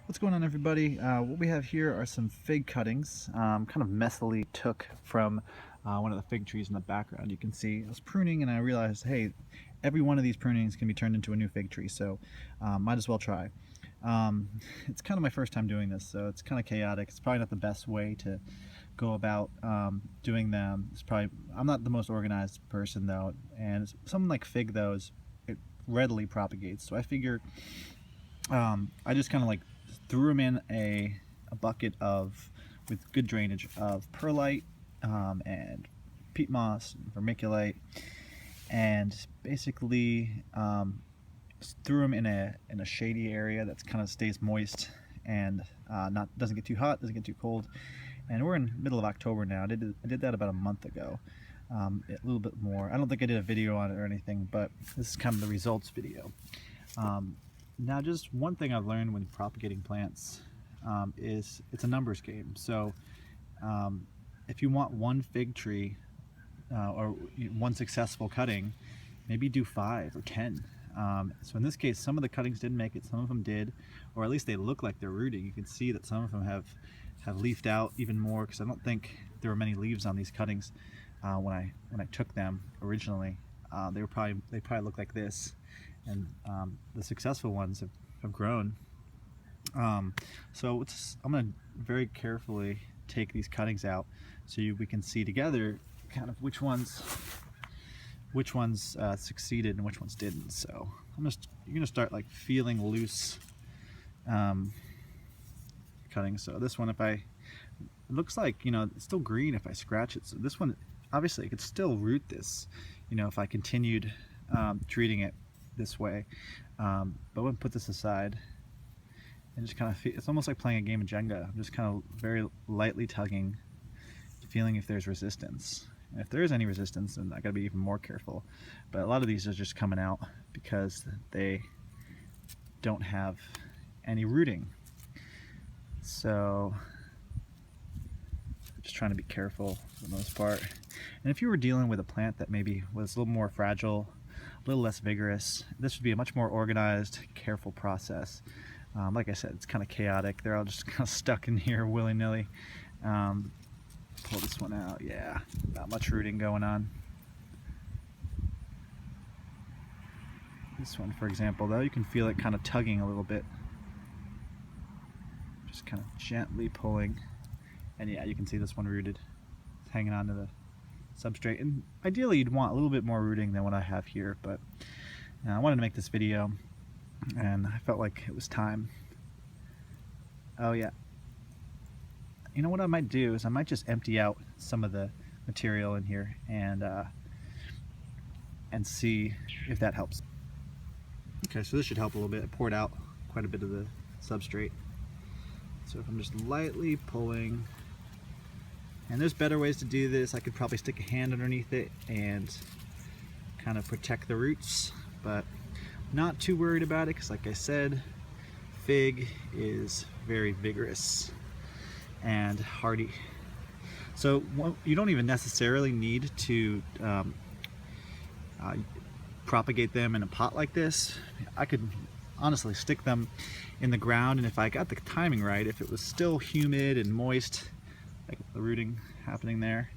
What's going on, everybody? What we have here are some fig cuttings, kind of messily took from one of the fig trees in the background. You can see I was pruning and I realized, hey, every one of these prunings can be turned into a new fig tree, so might as well try. It's kind of my first time doing this, so it's kind of chaotic. It's probably not the best way to go about doing them. I'm not the most organized person though, and something like fig though it readily propagates. So I figure I just kind of like threw them in a bucket with good drainage of perlite and peat moss and vermiculite, and basically threw them in a shady area that kind of stays moist and doesn't get too hot, doesn't get too cold. And we're in the middle of October now. I did that about a month ago, a little bit more. I don't think I did a video on it or anything, but this is kind of the results video. Now, just one thing I've learned when propagating plants is it's a numbers game. So if you want one fig tree or one successful cutting, maybe do 5 or 10. So in this case, some of the cuttings didn't make it, some of them did, or at least they look like they're rooting. You can see that some of them have leafed out even more, because I don't think there were many leaves on these cuttings when I took them originally. They probably look like this, and the successful ones have grown. So I'm going to very carefully take these cuttings out so we can see together kind of which ones succeeded and which ones didn't. So you're gonna start like feeling loose cuttings. So this one, it looks like, it's still green if I scratch it. So this one, obviously I could still root this, if I continued treating it this way. But I'm gonna put this aside and just kind of it's almost like playing a game of Jenga. I'm just kind of very lightly tugging, feeling if there's resistance. And if there is any resistance, then I gotta be even more careful. But a lot of these are just coming out because they don't have any rooting. So I'm just trying to be careful for the most part. And if you were dealing with a plant that maybe was a little more fragile, a little less vigorous, this would be a much more organized, careful process. Like I said, it's kind of chaotic. They're all just kind of stuck in here willy-nilly. Pull this one out. Yeah, not much rooting going on. This one, for example, though, you can feel it kind of tugging a little bit. Just kind of gently pulling. And yeah, you can see this one rooted. It's hanging on to the substrate. And ideally, you'd want a little bit more rooting than what I have here, but I wanted to make this video, and I felt like it was time. Oh yeah. You know what I might do is I might just empty out some of the material in here and see if that helps. Okay, so this should help a little bit. I poured out quite a bit of the substrate. So if I'm just lightly pulling, and there's better ways to do this. I could probably stick a hand underneath it and kind of protect the roots, but not too worried about it because, like I said, fig is very vigorous and hardy. So you don't even necessarily need to propagate them in a pot like this. I could honestly stick them in the ground, and if I got the timing right, if it was still humid and moist, like the rooting happening there,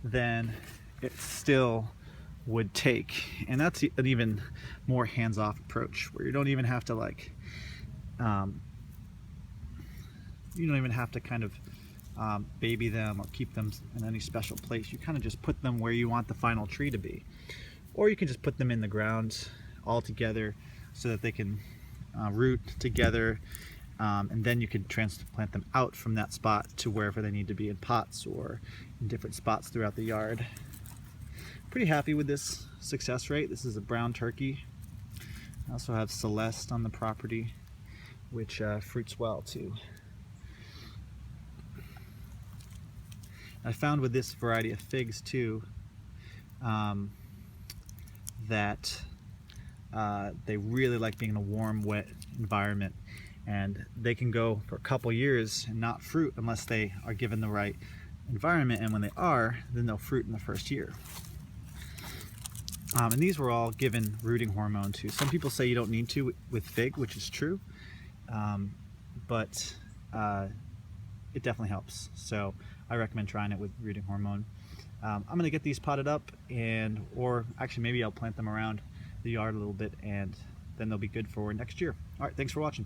then it still would take. And that's an even more hands-off approach, where you don't even have to kind of baby them or keep them in any special place. You kind of just put them where you want the final tree to be. Or you can just put them in the ground all together so that they can root together, and then you can transplant them out from that spot to wherever they need to be, in pots or in different spots throughout the yard. Pretty happy with this success rate. This is a brown turkey. I also have Celeste on the property, which fruits well too. I found with this variety of figs too that they really like being in a warm, wet environment, and they can go for a couple years and not fruit unless they are given the right environment, and when they are, then they'll fruit in the first year. And these were all given rooting hormone too. Some people say you don't need to with fig, which is true, but it definitely helps. So I recommend trying it with rooting hormone. I'm gonna get these potted up, or actually maybe I'll plant them around the yard a little bit, and then they'll be good for next year. All right, thanks for watching.